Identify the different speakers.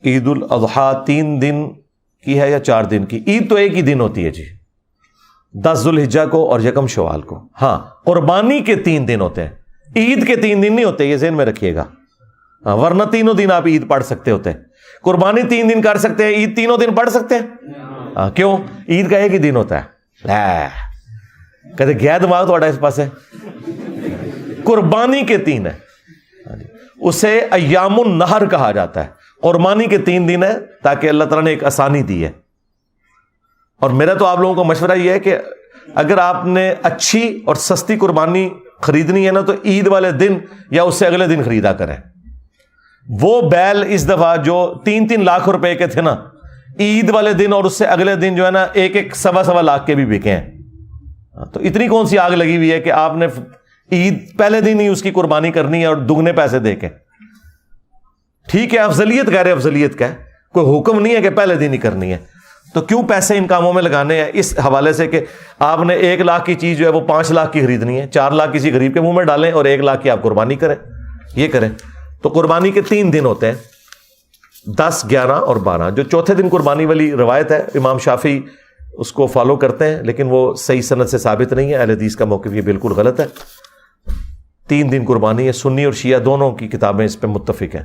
Speaker 1: عید الاضحیٰ 3 دن کی ہے یا 4 دن کی؟ عید تو ایک ہی دن ہوتی ہے جی، 10 ذوالحجہ کو اور 1 شوال کو. ہاں قربانی کے 3 دن ہوتے ہیں، عید کے 3 دن نہیں ہوتے، یہ ذہن میں رکھیے گا. ورنہ تینوں دن آپ عید پڑھ سکتے ہوتے ہیں. قربانی 3 دن کر سکتے ہیں، عید تینوں دن پڑھ سکتے ہیں. کیوں؟ عید کا ایک ہی دن ہوتا ہے. کہتے گیا دماغ تھوڑا اس پاس ہے. قربانی کے 3 ہے، اسے ایام النہر کہا جاتا ہے. قربانی کے 3 دن ہے تاکہ اللہ تعالیٰ نے ایک آسانی دی ہے. اور میرا تو آپ لوگوں کو مشورہ یہ ہے کہ اگر آپ نے اچھی اور سستی قربانی خریدنی ہے نا تو عید والے دن یا اس سے اگلے دن خریدا کریں. وہ بیل اس دفعہ جو 3 لاکھ روپے کے تھے نا، عید والے دن اور اس سے اگلے دن جو ہے نا 1 سوا لاکھ کے بھی بکے ہیں. تو اتنی کون سی آگ لگی ہوئی ہے کہ آپ نے عید پہلے دن ہی اس کی قربانی کرنی ہے اور دگنے پیسے دے کے. ٹھیک ہے افضلیت کہہ رہے، افضلیت کا ہے، کوئی حکم نہیں ہے کہ پہلے دن ہی کرنی ہے. تو کیوں پیسے ان کاموں میں لگانے ہیں اس حوالے سے کہ آپ نے 1 لاکھ کی چیز جو ہے وہ 5 لاکھ کی خریدنی ہے، 4 لاکھ کسی غریب کے منہ میں ڈالیں اور 1 لاکھ کی آپ قربانی کریں. یہ کریں. تو قربانی کے 3 دن ہوتے ہیں، 10، 11 اور 12. جو چوتھے دن قربانی والی روایت ہے امام شافعی اس کو فالو کرتے ہیں، لیکن وہ صحیح سند سے ثابت نہیں ہے. اہل حدیث کا موقف یہ بالکل غلط ہے. 3 دن قربانی ہے. سنی اور شیعہ دونوں کی کتابیں اس پہ متفق ہیں.